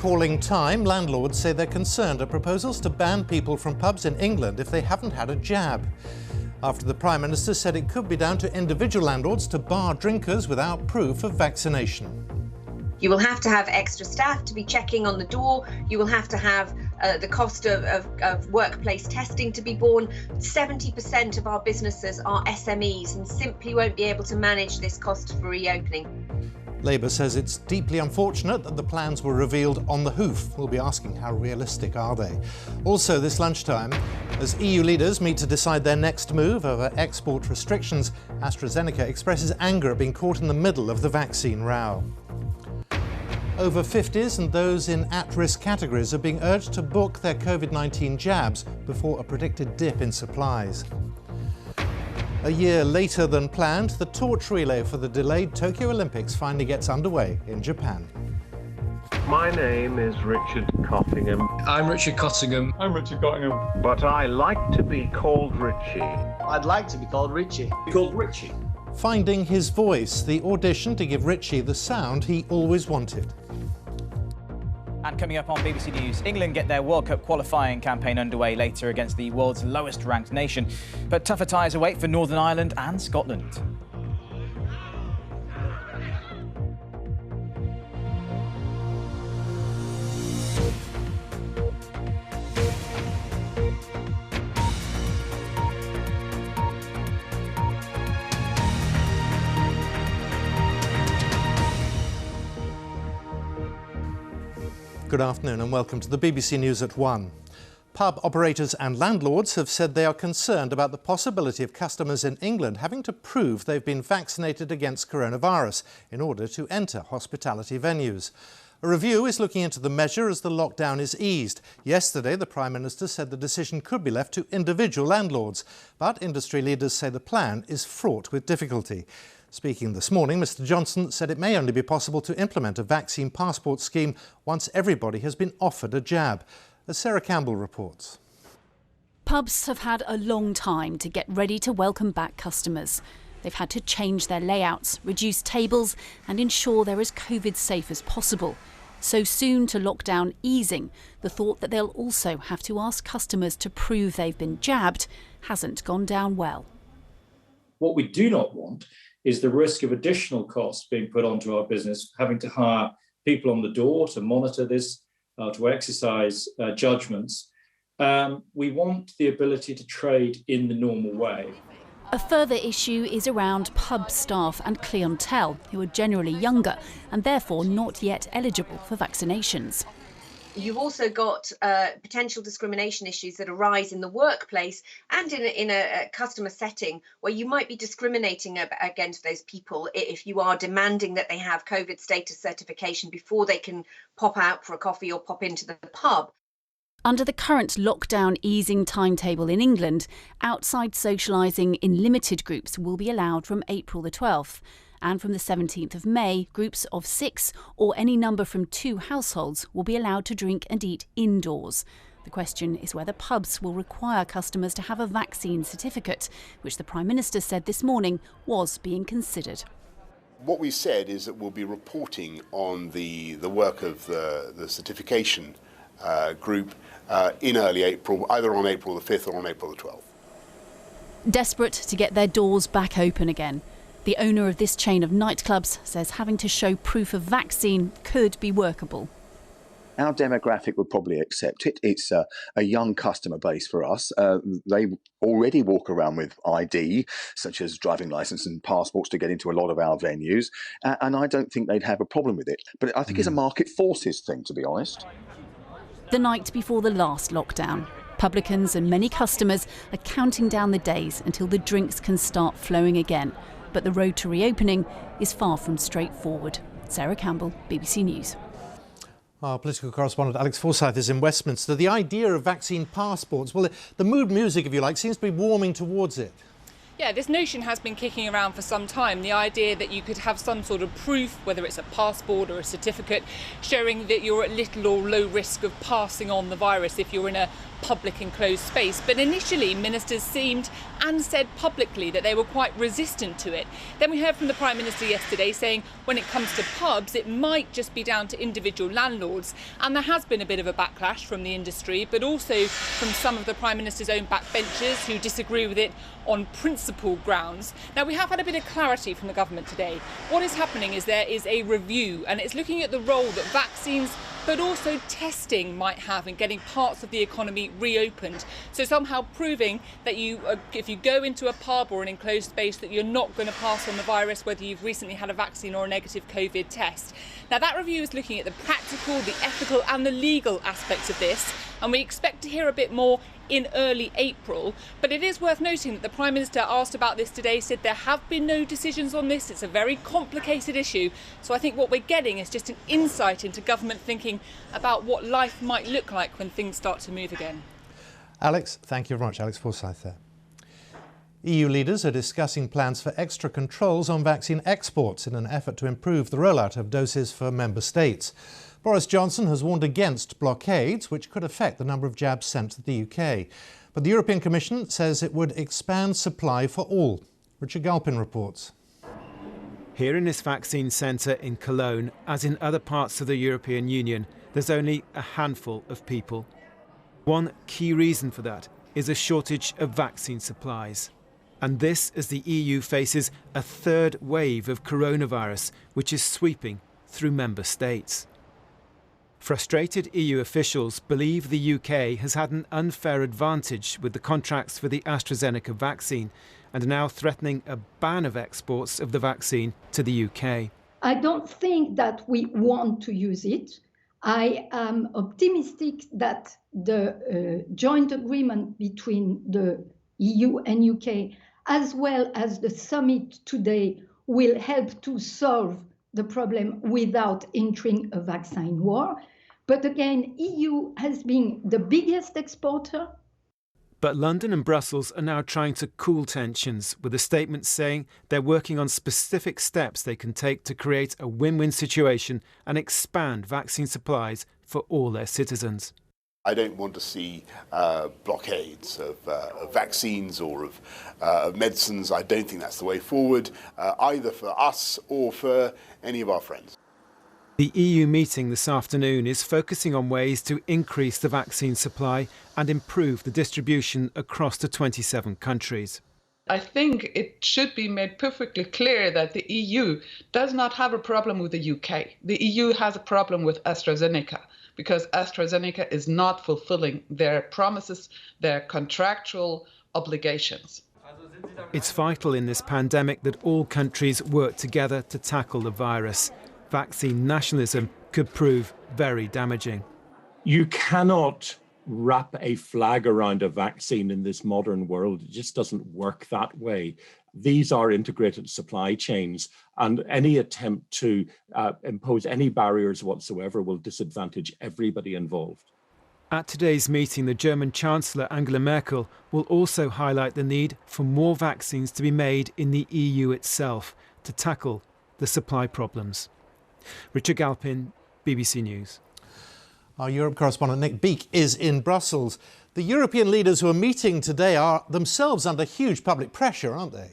calling time, landlords say they're concerned at proposals to ban people from pubs in England if they haven't had a jab. After the Prime Minister said it could be down to individual landlords to bar drinkers without proof of vaccination. You will have to have extra staff to be checking on the door. You will have to have the cost of workplace testing to be borne. 70% of our businesses are SMEs and simply won't be able to manage this cost for reopening. Labour says it's deeply unfortunate that the plans were revealed on the hoof. We'll be asking how realistic are they. Also this lunchtime, as EU leaders meet to decide their next move over export restrictions, AstraZeneca expresses anger at being caught in the middle of the vaccine row. Over 50s and those in at-risk categories are being urged to book their COVID-19 jabs before a predicted dip in supplies. A year later than planned, the torch relay for the delayed Tokyo Olympics finally gets underway in Japan. My name is Richard Cottingham. I'm Richard Cottingham. I'm Richard Cottingham. But I like to be called Richie. I'd like to be called Richie. Called Richie. Finding his voice, the audition to give Richie the sound he always wanted. And coming up on BBC News, England get their World Cup qualifying campaign underway later against the world's lowest-ranked nation. But tougher ties await for Northern Ireland and Scotland. Good afternoon and welcome to the BBC News at 1. Pub operators and landlords have said they are concerned about the possibility of customers in England having to prove they've been vaccinated against coronavirus in order to enter hospitality venues. A review is looking into the measure as the lockdown is eased. Yesterday, the Prime Minister said the decision could be left to individual landlords, but industry leaders say the plan is fraught with difficulty. Speaking this morning, Mr Johnson said it may only be possible to implement a vaccine passport scheme once everybody has been offered a jab. As Sarah Campbell reports. Pubs have had a long time to get ready to welcome back customers. They've had to change their layouts, reduce tables and ensure they're as COVID safe as possible. So soon to lockdown easing, the thought that they'll also have to ask customers to prove they've been jabbed hasn't gone down well. What we do not want is the risk of additional costs being put onto our business, having to hire people on the door to monitor this, to exercise judgments. We want the ability to trade in the normal way. A further issue is around pub staff and clientele, who are generally younger and therefore not yet eligible for vaccinations. You've also got potential discrimination issues that arise in the workplace and in a customer setting where you might be discriminating against those people if you are demanding that they have COVID status certification before they can pop out for a coffee or pop into the pub. Under the current lockdown easing timetable in England, outside socialising in limited groups will be allowed from April the 12th. And from the 17th of May, groups of 6 or any number from 2 households will be allowed to drink and eat indoors. The question is whether pubs will require customers to have a vaccine certificate, which the Prime Minister said this morning was being considered. What we said is that we'll be reporting on the work of the certification group in early April, either on April the 5th or on April the 12th. Desperate to get their doors back open again. The owner of this chain of nightclubs says having to show proof of vaccine could be workable. Our demographic would probably accept it. It's a young customer base for us. They already walk around with ID, such as driving licence and passports, to get into a lot of our venues. And I don't think they'd have a problem with it. But I think it's a market forces thing, to be honest. The night before the last lockdown, publicans and many customers are counting down the days until the drinks can start flowing again. But the road to reopening is far from straightforward. Sarah Campbell, BBC News. Our political correspondent Alex Forsythe is in Westminster. The idea of vaccine passports, well, the mood music, if you like, seems to be warming towards it. Yeah, this notion has been kicking around for some time, the idea that you could have some sort of proof, whether it's a passport or a certificate, showing that you're at little or low risk of passing on the virus if you're in a public enclosed space. But initially, ministers seemed and said publicly that they were quite resistant to it. Then we heard from the Prime Minister yesterday saying when it comes to pubs, it might just be down to individual landlords. And there has been a bit of a backlash from the industry, but also from some of the Prime Minister's own backbenchers who disagree with it on principle grounds. Now, we have had a bit of clarity from the government today. What is happening is there is a review, and it's looking at the role that vaccines but also testing might have in getting parts of the economy reopened. So somehow proving that if you go into a pub or an enclosed space, that you're not going to pass on the virus, whether you've recently had a vaccine or a negative COVID test. Now, that review is looking at the practical, the ethical and the legal aspects of this, and we expect to hear a bit more in early April. But it is worth noting that the Prime Minister, asked about this today, said there have been no decisions on this. It's a very complicated issue. So I think what we're getting is just an insight into government thinking about what life might look like when things start to move again. Alex, thank you very much. Alex Forsythe there. EU leaders are discussing plans for extra controls on vaccine exports in an effort to improve the rollout of doses for member states. Boris Johnson has warned against blockades, which could affect the number of jabs sent to the UK. But the European Commission says it would expand supply for all. Richard Galpin reports. Here in this vaccine centre in Cologne, as in other parts of the European Union, there's only a handful of people. One key reason for that is a shortage of vaccine supplies. And this as the EU faces a third wave of coronavirus, which is sweeping through member states. Frustrated EU officials believe the UK has had an unfair advantage with the contracts for the AstraZeneca vaccine and are now threatening a ban of exports of the vaccine to the UK. I don't think that we want to use it. I am optimistic that the joint agreement between the EU and UK, as well as the summit today, will help to solve the problem without entering a vaccine war. But again, EU has been the biggest exporter. But London and Brussels are now trying to cool tensions, with a statement saying they're working on specific steps they can take to create a win-win situation and expand vaccine supplies for all their citizens. I don't want to see blockades of vaccines or of medicines. I don't think that's the way forward, either for us or for any of our friends. The EU meeting this afternoon is focusing on ways to increase the vaccine supply and improve the distribution across the 27 countries. I think it should be made perfectly clear that the EU does not have a problem with the UK. The EU has a problem with AstraZeneca, because AstraZeneca is not fulfilling their promises, their contractual obligations. It's vital in this pandemic that all countries work together to tackle the virus. Vaccine nationalism could prove very damaging. You cannot wrap a flag around a vaccine in this modern world. It just doesn't work that way. These are integrated supply chains, and any attempt to impose any barriers whatsoever will disadvantage everybody involved. At today's meeting, the German Chancellor Angela Merkel will also highlight the need for more vaccines to be made in the EU itself to tackle the supply problems. Richard Galpin, BBC News. Our Europe correspondent Nick Beake is in Brussels. The European leaders who are meeting today are themselves under huge public pressure, aren't they?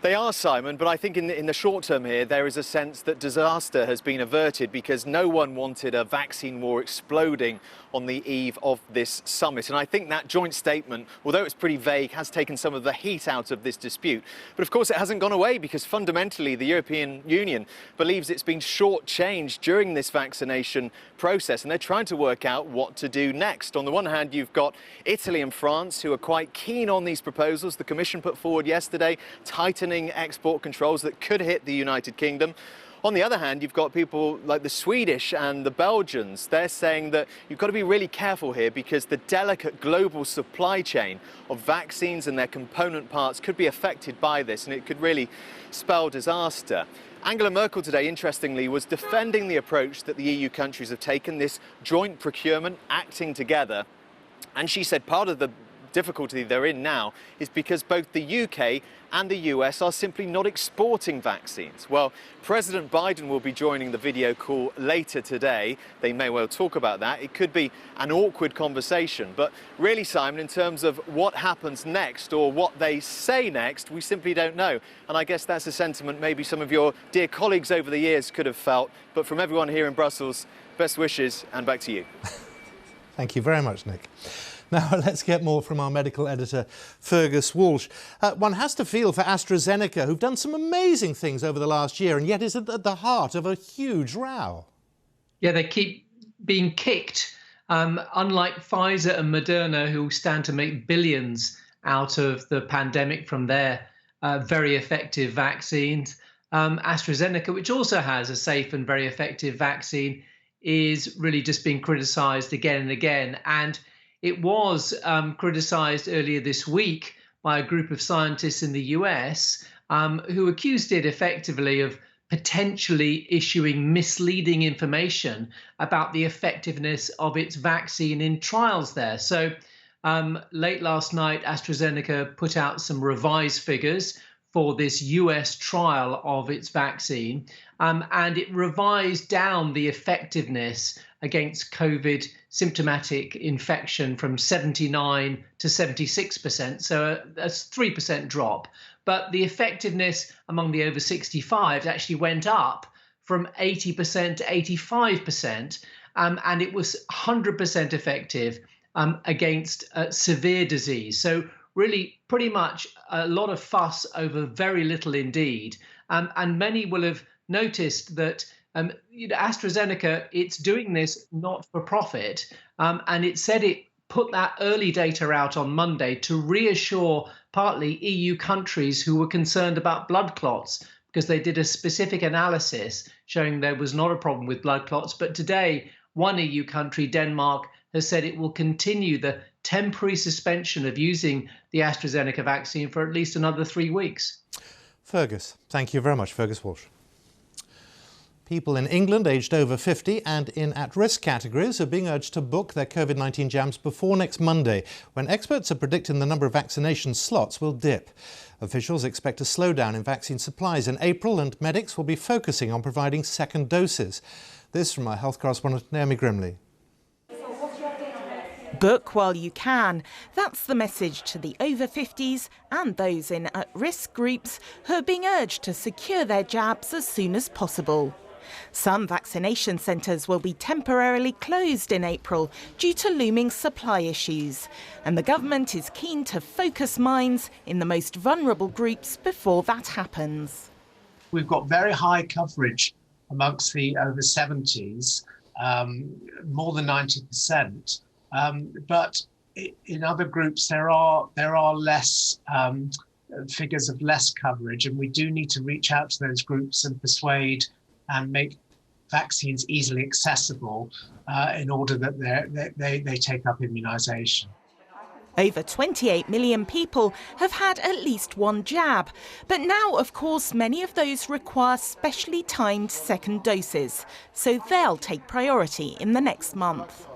They are, Simon, but I think in the short term here, there is a sense that disaster has been averted because no one wanted a vaccine war exploding on the eve of this summit. And I think that joint statement, although it's pretty vague, has taken some of the heat out of this dispute. But of course, it hasn't gone away because fundamentally the European Union believes it's been shortchanged during this vaccination process, and they're trying to work out what to do next. On the one hand, you've got Italy and France who are quite keen on these proposals the Commission put forward yesterday, tightening export controls that could hit the United Kingdom. On the other hand, you've got people like the Swedish and the Belgians. They're saying that you've got to be really careful here because the delicate global supply chain of vaccines and their component parts could be affected by this, and it could really spell disaster. Angela Merkel today, interestingly, was defending the approach that the EU countries have taken, this joint procurement, acting together. And she said part of the difficulty they're in now is because both the UK and the US are simply not exporting vaccines. Well, President Biden will be joining the video call later today. They may well talk about that. It could be an awkward conversation. But really, Simon, in terms of what happens next or what they say next, we simply don't know. And I guess that's a sentiment maybe some of your dear colleagues over the years could have felt. But from everyone here in Brussels, best wishes, and back to you. Thank you very much, Nick. Now let's get more from our medical editor, Fergus Walsh. One has to feel for AstraZeneca, who've done some amazing things over the last year and yet is at the heart of a huge row. Yeah, they keep being kicked, unlike Pfizer and Moderna, who stand to make billions out of the pandemic from their very effective vaccines. AstraZeneca, which also has a safe and very effective vaccine, is really just being criticised again and again. And it was criticised earlier this week by a group of scientists in the US who accused it effectively of potentially issuing misleading information about the effectiveness of its vaccine in trials there. So late last night, AstraZeneca put out some revised figures for this US trial of its vaccine, and it revised down the effectiveness against COVID symptomatic infection from 79 to 76%, so a 3% drop. But the effectiveness among the over 65s actually went up from 80% to 85%, and it was 100% effective against severe disease. So really pretty much a lot of fuss over very little indeed. And many will have noticed that AstraZeneca, it's doing this not for profit. And it said it put that early data out on Monday to reassure partly EU countries who were concerned about blood clots, because they did a specific analysis showing there was not a problem with blood clots. But today, one EU country, Denmark, has said it will continue the temporary suspension of using the AstraZeneca vaccine for at least another 3 weeks. Fergus, thank you very much, Fergus Walsh. People in England aged over 50 and in at-risk categories are being urged to book their COVID-19 jabs before next Monday, when experts are predicting the number of vaccination slots will dip. Officials expect a slowdown in vaccine supplies in April, and medics will be focusing on providing second doses. This from our health correspondent Naomi Grimley. Book while you can. That's the message to the over 50s and those in at-risk groups who are being urged to secure their jabs as soon as possible. Some vaccination centres will be temporarily closed in April due to looming supply issues, and the government is keen to focus minds in the most vulnerable groups before that happens. We've got very high coverage amongst the over 70s, more than 90%. But in other groups, there are less figures of less coverage, and we do need to reach out to those groups and persuade and make vaccines easily accessible in order that they take up immunisation. Over 28 million people have had at least one jab. But now, of course, many of those require specially timed second doses, so they'll take priority in the next month.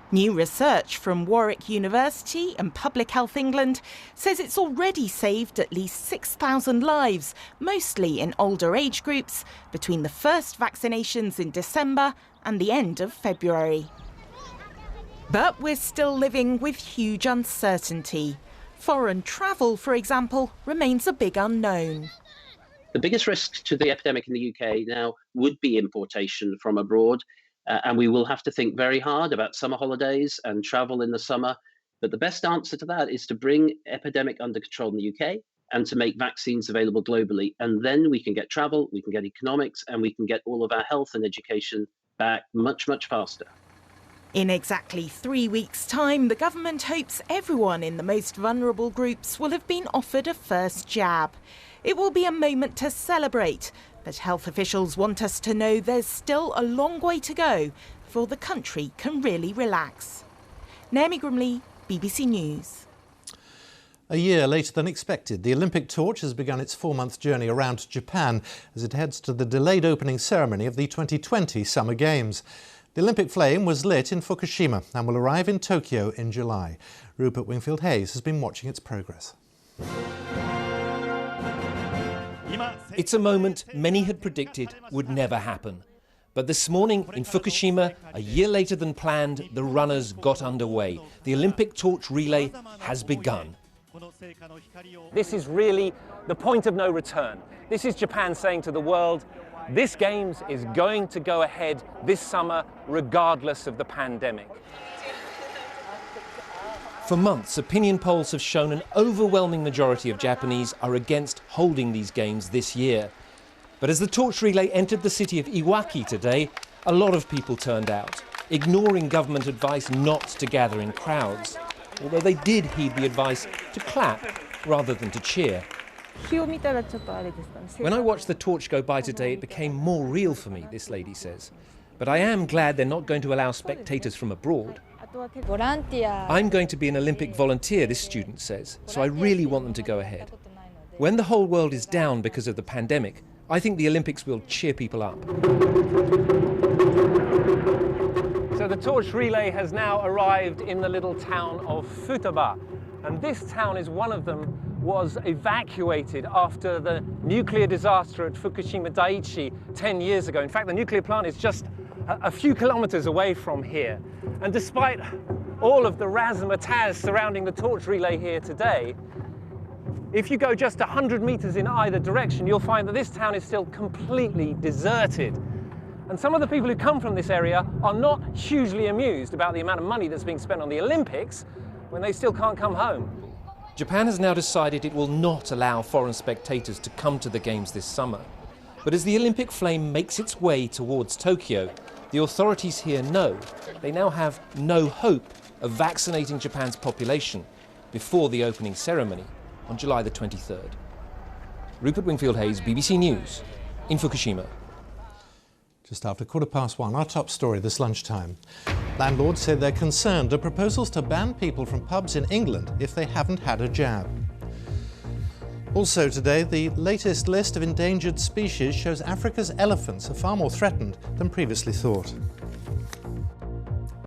New research from Warwick University and Public Health England says it's already saved at least 6,000 lives, mostly in older age groups, between the first vaccinations in December and the end of February. But we're still living with huge uncertainty. Foreign travel, for example, remains a big unknown. The biggest risk to the epidemic in the UK now would be importation from abroad. And we will have to think very hard about summer holidays and travel in the summer. But the best answer to that is to bring epidemic under control in the UK and to make vaccines available globally. And then we can get travel, we can get economics, and we can get all of our health and education back much, much faster. In exactly 3 weeks' time, the government hopes everyone in the most vulnerable groups will have been offered a first jab. It will be a moment to celebrate. But health officials want us to know there's still a long way to go before the country can really relax. Naomi Grimley, BBC News. A year later than expected, the Olympic torch has begun its 4-month journey around Japan as it heads to the delayed opening ceremony of the 2020 Summer Games. The Olympic flame was lit in Fukushima and will arrive in Tokyo in July. Rupert Wingfield-Hayes has been watching its progress. It's a moment many had predicted would never happen. But this morning in Fukushima, a year later than planned, the runners got underway. The Olympic torch relay has begun. This is really the point of no return. This is Japan saying to the world, this Games is going to go ahead this summer regardless of the pandemic. For months, opinion polls have shown an overwhelming majority of Japanese are against holding these Games this year. But as the torch relay entered the city of Iwaki today, a lot of people turned out, ignoring government advice not to gather in crowds, although they did heed the advice to clap rather than to cheer. When I watched the torch go by today, it became more real for me, this lady says. But I am glad they're not going to allow spectators from abroad. I'm going to be an Olympic volunteer, this student says, so I really want them to go ahead. When the whole world is down because of the pandemic, I think the Olympics will cheer people up. So the torch relay has now arrived in the little town of Futaba. And this town is one of them, was evacuated after the nuclear disaster at Fukushima Daiichi 10 years ago. In fact, the nuclear plant is just a few kilometers away from here. And despite all of the razzmatazz surrounding the torch relay here today, if you go just 100 meters in either direction, you'll find that this town is still completely deserted. And some of the people who come from this area are not hugely amused about the amount of money that's being spent on the Olympics when they still can't come home. Japan has now decided it will not allow foreign spectators to come to the Games this summer. But as the Olympic flame makes its way towards Tokyo, the authorities here know they now have no hope of vaccinating Japan's population before the opening ceremony on July the 23rd. Rupert Wingfield-Hayes, BBC News, in Fukushima. Just after 1:15, our top story this lunchtime. Landlords say they're concerned at proposals to ban people from pubs in England if they haven't had a jab. Also today, the latest list of endangered species shows Africa's elephants are far more threatened than previously thought.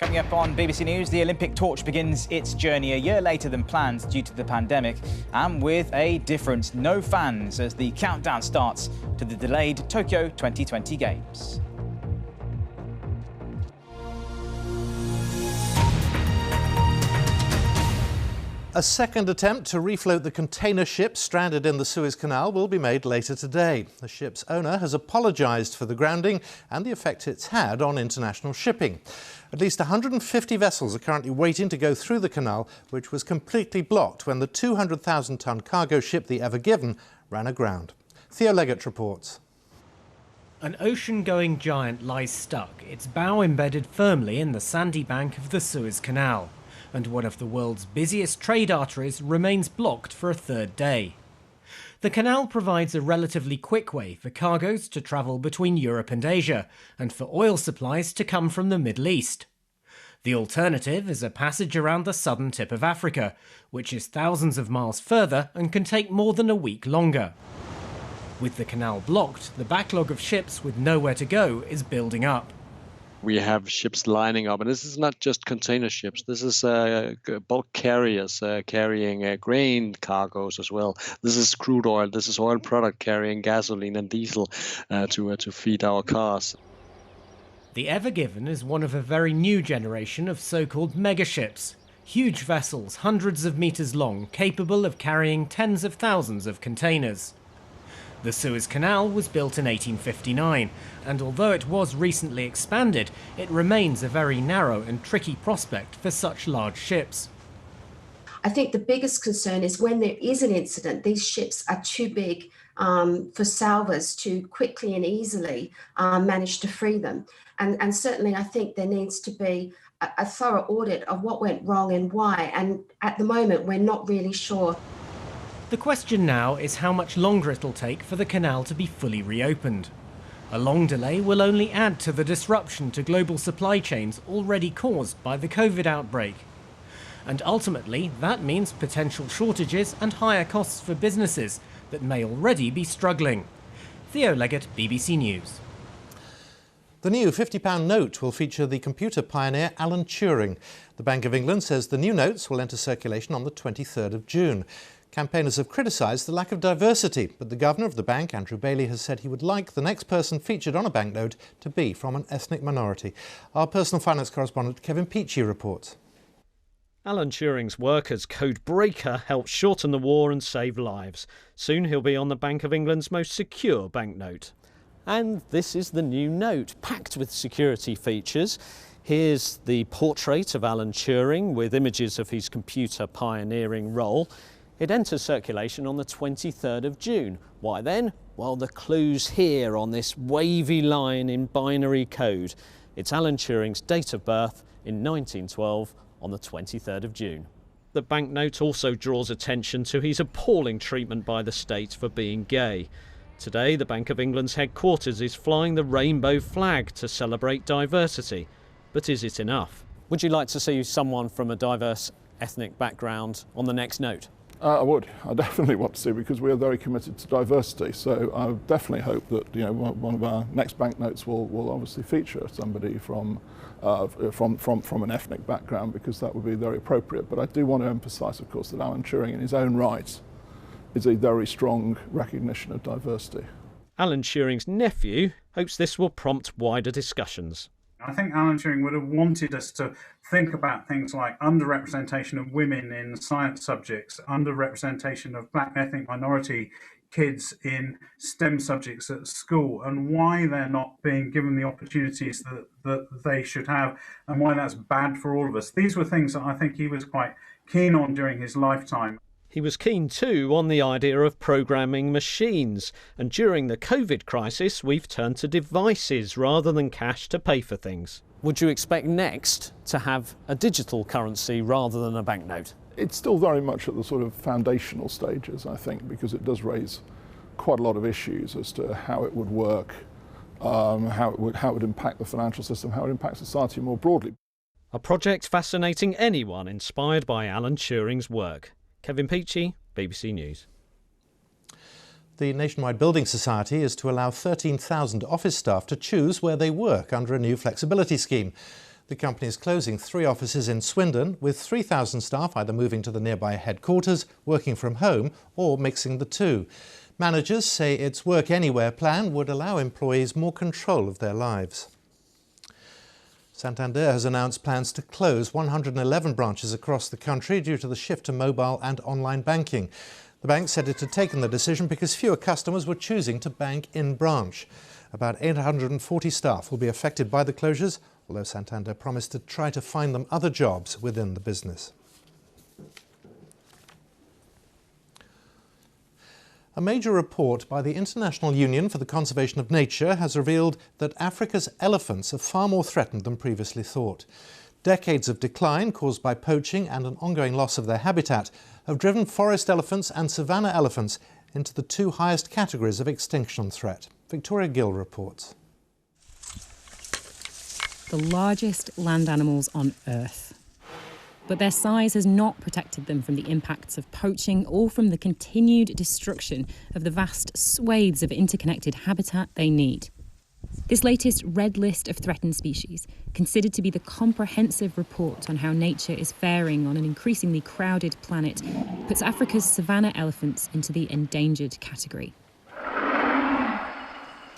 Coming up on BBC News, the Olympic torch begins its journey a year later than planned due to the pandemic, and with a difference: no fans as the countdown starts to the delayed Tokyo 2020 Games. A second attempt to refloat the container ship stranded in the Suez Canal will be made later today. The ship's owner has apologised for the grounding and the effect it's had on international shipping. At least 150 vessels are currently waiting to go through the canal, which was completely blocked when the 200,000-tonne cargo ship, the Ever Given, ran aground. Theo Leggett reports. An ocean-going giant lies stuck, its bow embedded firmly in the sandy bank of the Suez Canal, and one of the world's busiest trade arteries remains blocked for a third day. The canal provides a relatively quick way for cargoes to travel between Europe and Asia, and for oil supplies to come from the Middle East. The alternative is a passage around the southern tip of Africa, which is thousands of miles further and can take more than a week longer. With the canal blocked, the backlog of ships with nowhere to go is building up. We have ships lining up, and this is not just container ships. This is bulk carriers carrying grain cargoes as well. This is crude oil. This is oil product carrying gasoline and diesel to feed our cars. The Ever Given is one of a very new generation of so-called megaships. Huge vessels, hundreds of meters long, capable of carrying tens of thousands of containers. The Suez Canal was built in 1859, and although it was recently expanded, it remains a very narrow and tricky prospect for such large ships. I think the biggest concern is when there is an incident, these ships are too big for salvors to quickly and easily manage to free them. And certainly I think there needs to be a thorough audit of what went wrong and why. And at the moment, we're not really sure. The question now is how much longer it'll take for the canal to be fully reopened. A long delay will only add to the disruption to global supply chains already caused by the COVID outbreak. And ultimately, that means potential shortages and higher costs for businesses that may already be struggling. Theo Leggett, BBC News. The new £50 note will feature the computer pioneer Alan Turing. The Bank of England says the new notes will enter circulation on the 23rd of June. Campaigners have criticised the lack of diversity, but the governor of the bank, Andrew Bailey, has said he would like the next person featured on a banknote to be from an ethnic minority. Our personal finance correspondent Kevin Peachy reports. Alan Turing's work as code breaker helped shorten the war and save lives. Soon he'll be on the Bank of England's most secure banknote. And this is the new note, packed with security features. Here's the portrait of Alan Turing with images of his computer pioneering role. It enters circulation on the 23rd of June. Why then? Well, the clue's here on this wavy line in binary code. It's Alan Turing's date of birth in 1912 on the 23rd of June. The banknote also draws attention to his appalling treatment by the state for being gay. Today, the Bank of England's headquarters is flying the rainbow flag to celebrate diversity. But is it enough? Would you like to see someone from a diverse ethnic background on the next note? I would. I definitely want to see, because we are very committed to diversity. So I definitely hope that one of our next banknotes will obviously feature somebody from an ethnic background, because that would be very appropriate. But I do want to emphasise, of course, that Alan Turing, in his own right, is a very strong recognition of diversity. Alan Turing's nephew hopes this will prompt wider discussions. I think Alan Turing would have wanted us to think about things like underrepresentation of women in science subjects, underrepresentation of black ethnic minority kids in STEM subjects at school, and why they're not being given the opportunities that they should have, and why that's bad for all of us. These were things that I think he was quite keen on during his lifetime. He was keen too on the idea of programming machines, and during the COVID crisis we've turned to devices rather than cash to pay for things. Would you expect next to have a digital currency rather than a banknote? It's still very much at the sort of foundational stages, I think, because it does raise quite a lot of issues as to how it would work, how it would impact the financial system, how it impacts society more broadly. A project fascinating anyone inspired by Alan Turing's work. Kevin Peachy, BBC News. The Nationwide Building Society is to allow 13,000 office staff to choose where they work under a new flexibility scheme. The company is closing 3 offices in Swindon, with 3,000 staff either moving to the nearby headquarters, working from home, or mixing the two. Managers say its Work Anywhere plan would allow employees more control of their lives. Santander has announced plans to close 111 branches across the country due to the shift to mobile and online banking. The bank said it had taken the decision because fewer customers were choosing to bank in branch. About 840 staff will be affected by the closures, although Santander promised to try to find them other jobs within the business. A major report by the International Union for the Conservation of Nature has revealed that Africa's elephants are far more threatened than previously thought. Decades of decline caused by poaching and an ongoing loss of their habitat have driven forest elephants and savanna elephants into the 2 highest categories of extinction threat. Victoria Gill reports. The largest land animals on Earth. But their size has not protected them from the impacts of poaching or from the continued destruction of the vast swathes of interconnected habitat they need. This latest red list of threatened species, considered to be the comprehensive report on how nature is faring on an increasingly crowded planet, puts Africa's savanna elephants into the endangered category.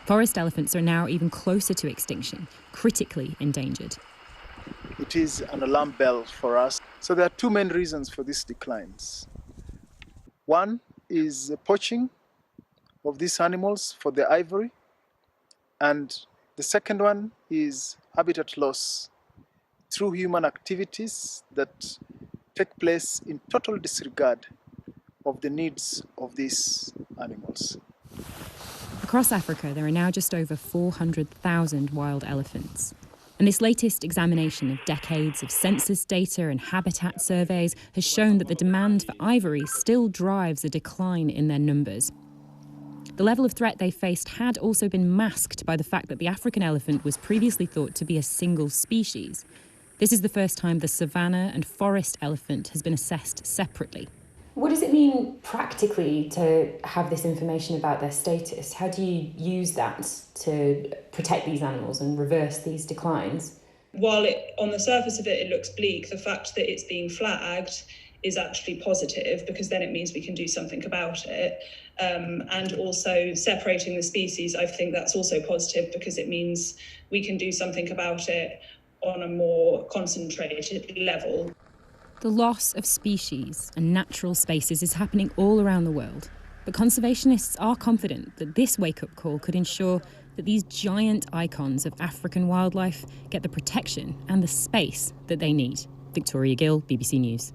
Forest elephants are now even closer to extinction, critically endangered. It is an alarm bell for us. So there are 2 main reasons for these declines. One is the poaching of these animals for the ivory, and the second one is habitat loss through human activities that take place in total disregard of the needs of these animals. Across Africa, there are now just over 400,000 wild elephants. And this latest examination of decades of census data and habitat surveys has shown that the demand for ivory still drives a decline in their numbers. The level of threat they faced had also been masked by the fact that the African elephant was previously thought to be a single species. This is the first time the savanna and forest elephant has been assessed separately. What does it mean practically to have this information about their status? How do you use that to protect these animals and reverse these declines? While on the surface of it looks bleak, the fact that it's being flagged is actually positive, because then it means we can do something about it. And also separating the species, I think that's also positive, because it means we can do something about it on a more concentrated level. The loss of species and natural spaces is happening all around the world, but conservationists are confident that this wake-up call could ensure that these giant icons of African wildlife get the protection and the space that they need. Victoria Gill, BBC News.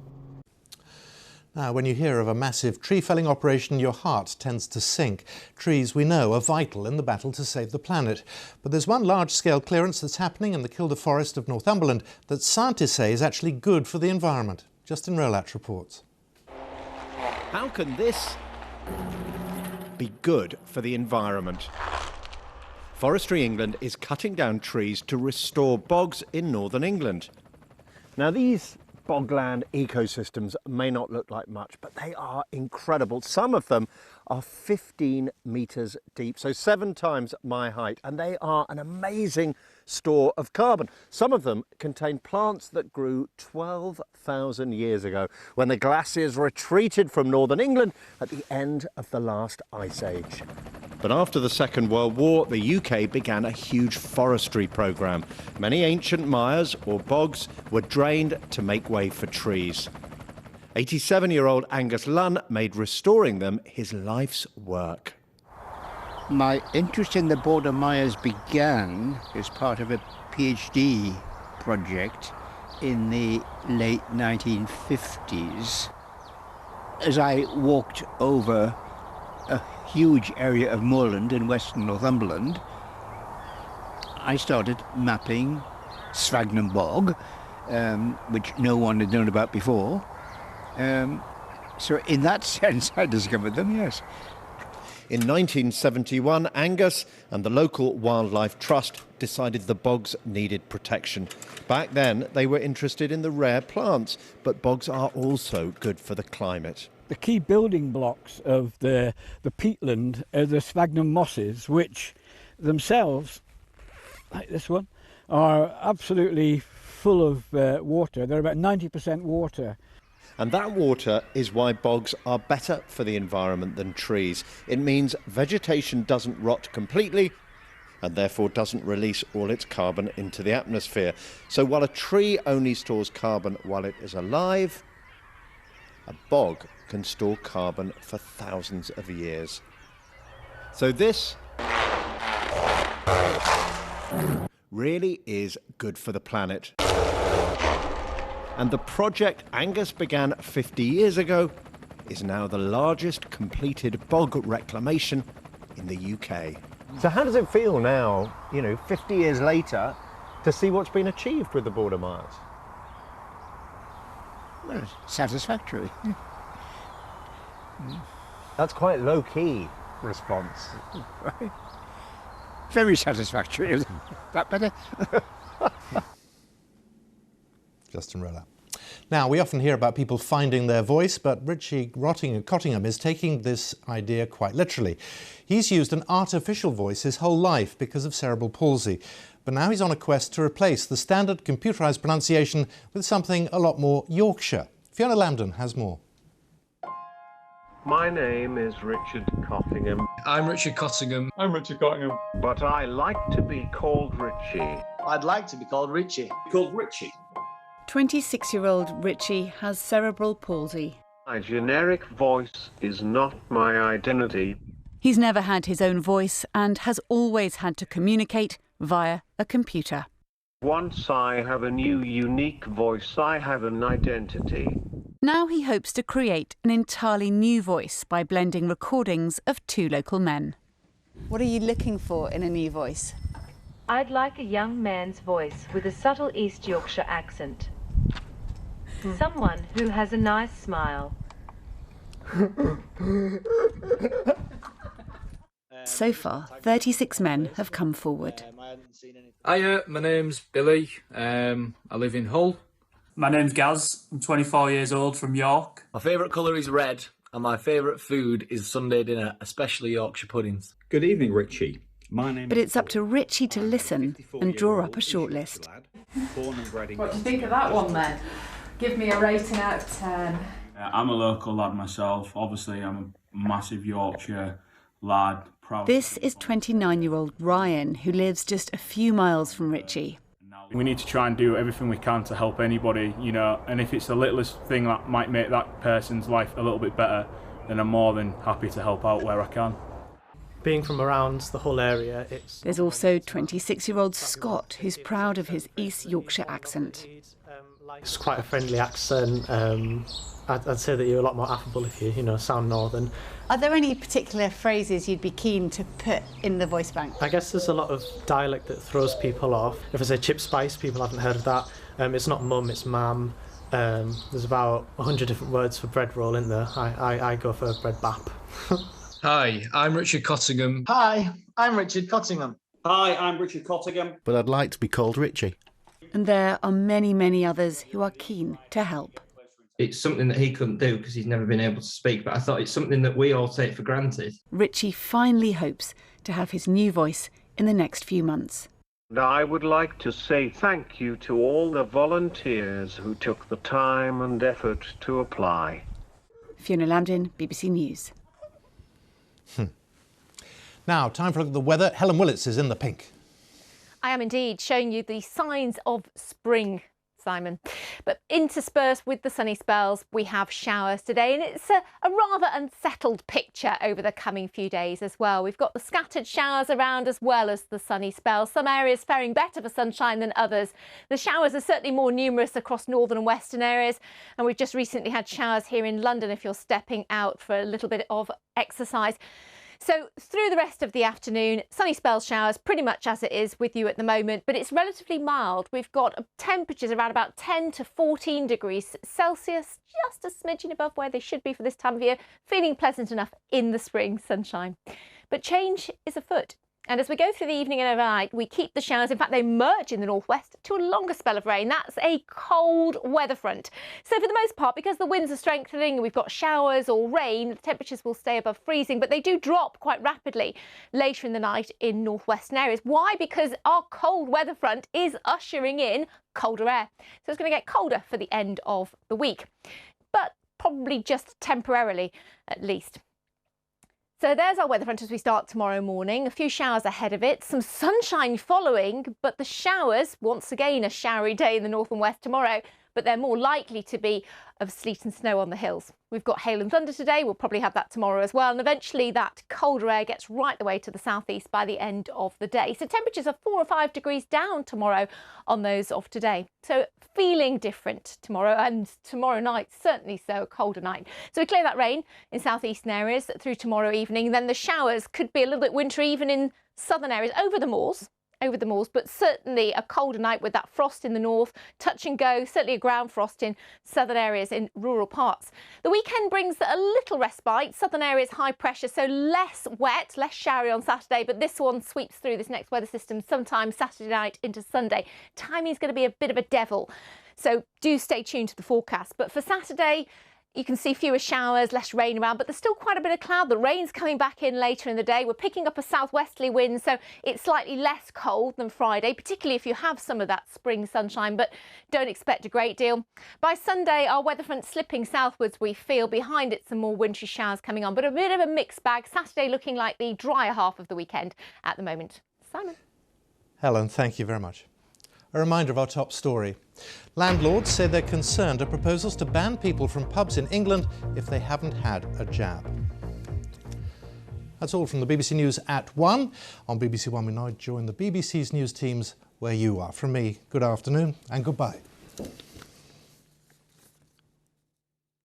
Now, when you hear of a massive tree-felling operation, your heart tends to sink. Trees, we know, are vital in the battle to save the planet. But there's one large-scale clearance that's happening in the Kilda Forest of Northumberland that scientists say is actually good for the environment. Justin Rolatch reports. How can this be good for the environment? Forestry England is cutting down trees to restore bogs in northern England. Now, these bogland ecosystems may not look like much, but they are incredible. Some of them are 15 metres deep, so 7 times my height, and they are an amazing store of carbon. Some of them contain plants that grew 12,000 years ago, when the glaciers retreated from northern England at the end of the last ice age. But after the Second World War, the UK began a huge forestry programme. Many ancient mires, or bogs, were drained to make way for trees. 87-year-old Angus Lunn made restoring them his life's work. My interest in the border mires began as part of a PhD project in the late 1950s. As I walked over a huge area of moorland in western Northumberland, I started mapping Svagnum Bog, which no one had known about before. So in that sense, I discovered them, yes. In 1971, Angus and the local Wildlife Trust decided the bogs needed protection. Back then, they were interested in the rare plants, but bogs are also good for the climate. The key building blocks of the peatland are the sphagnum mosses, which themselves, like this one, are absolutely full of water. They're about 90% water. And that water is why bogs are better for the environment than trees. It means vegetation doesn't rot completely and therefore doesn't release all its carbon into the atmosphere. So while a tree only stores carbon while it is alive, a bog can store carbon for thousands of years. So this really is good for the planet. And the project Angus began 50 years ago is now the largest completed bog reclamation in the UK. So how does it feel now, 50 years later, to see what's been achieved with the border mires? Well, it's satisfactory. That's quite low-key response. Very satisfactory. Is that better? Justin Roller. Now, we often hear about people finding their voice, but Richie Cottingham is taking this idea quite literally. He's used an artificial voice his whole life because of cerebral palsy, but now he's on a quest to replace the standard computerised pronunciation with something a lot more Yorkshire. Fiona Lambden has more. My name is Richard Cottingham. I'm Richard Cottingham. I'm Richard Cottingham. But I like to be called Richie. I'd like to be called Richie. Called Richie. 26-year-old Richie has cerebral palsy. My generic voice is not my identity. He's never had his own voice and has always had to communicate via a computer. Once I have a new, unique voice, I have an identity. Now he hopes to create an entirely new voice by blending recordings of two local men. What are you looking for in a new voice? I'd like a young man's voice with a subtle East Yorkshire accent. Someone who has a nice smile. So far, 36 men have come forward. Hiya, my name's Billy. I live in Hull. My name's Gaz. I'm 24 years old from York. My favourite colour is red, and my favourite food is Sunday dinner, especially Yorkshire puddings. Good evening, Richie. My name But it's up to Richie to listen and draw up a shortlist. What do you think of that one then? Give me a rating out of 10. I'm a local lad myself. Obviously, I'm a massive Yorkshire lad. Proud. This is 29-year-old Ryan, who lives just a few miles from Richie. We need to try and do everything we can to help anybody, you know, and if it's the littlest thing that might make that person's life a little bit better, then I'm more than happy to help out where I can. Being from around the whole area, There's also 26-year-old Scott, who's proud of his East Yorkshire accent. It's quite a friendly accent. I'd say that you're a lot more affable if you sound northern. Are there any particular phrases you'd be keen to put in the voice bank? I guess there's a lot of dialect that throws people off. If I say chip spice, people haven't heard of that. It's not mum, it's mam. There's about 100 different words for bread roll in there. I go for bread bap. Hi, I'm Richard Cottingham. Hi, I'm Richard Cottingham. Hi, I'm Richard Cottingham. But I'd like to be called Richie. And there are many, many others who are keen to help. It's something that he couldn't do because he's never been able to speak, but I thought it's something that we all take for granted. Richie finally hopes to have his new voice in the next few months. And I would like to say thank you to all the volunteers who took the time and effort to apply. Fiona Lambden, BBC News. Now, time for a look at the weather. Helen Willits is in the pink. I am indeed showing you the signs of spring, Simon. But interspersed with the sunny spells, we have showers today, and it's a rather unsettled picture over the coming few days as well. We've got the scattered showers around as well as the sunny spells. Some areas faring better for sunshine than others. The showers are certainly more numerous across northern and western areas, and we've just recently had showers here in London if you're stepping out for a little bit of exercise. So through the rest of the afternoon, sunny spells, showers, pretty much as it is with you at the moment, but it's relatively mild. We've got temperatures around about 10 to 14 degrees Celsius, just a smidgen above where they should be for this time of year, feeling pleasant enough in the spring sunshine. But change is afoot. And as we go through the evening and overnight, we keep the showers. In fact, they merge in the northwest to a longer spell of rain. That's a cold weather front. So for the most part, because the winds are strengthening and we've got showers or rain, the temperatures will stay above freezing, but they do drop quite rapidly later in the night in northwestern areas. Why? Because our cold weather front is ushering in colder air. So it's going to get colder for the end of the week, but probably just temporarily at least. So there's our weather front as we start tomorrow morning. A few showers ahead of it, some sunshine following, but the showers, once again, a showery day in the north and west tomorrow, but they're more likely to be of sleet and snow on the hills. We've got hail and thunder today. We'll probably have that tomorrow as well. And eventually that colder air gets right the way to the southeast by the end of the day. So temperatures are 4 or 5 degrees down tomorrow on those of today. So feeling different tomorrow, and tomorrow night, certainly so, a colder night. So we clear that rain in southeastern areas through tomorrow evening. Then the showers could be a little bit wintry even in southern areas over the moors, but certainly a colder night with that frost in the north, touch and go, certainly a ground frost in southern areas in rural parts. The weekend brings a little respite. Southern areas high pressure, so less wet, less showery on Saturday, but this one sweeps through this next weather system sometime Saturday night into Sunday. Timing's going to be a bit of a devil, so do stay tuned to the forecast. But for Saturday, you can see fewer showers, less rain around, but there's still quite a bit of cloud. The rain's coming back in later in the day. We're picking up a southwesterly wind, so it's slightly less cold than Friday, particularly if you have some of that spring sunshine, but don't expect a great deal. By Sunday, our weather front slipping southwards, we feel. Behind it, some more wintry showers coming on, but a bit of a mixed bag. Saturday looking like the drier half of the weekend at the moment. Simon. Helen, thank you very much. A reminder of our top story. Landlords say they're concerned at proposals to ban people from pubs in England if they haven't had a jab. That's all from the BBC News at 1. On BBC One, we now join the BBC's news teams where you are. From me, good afternoon and goodbye.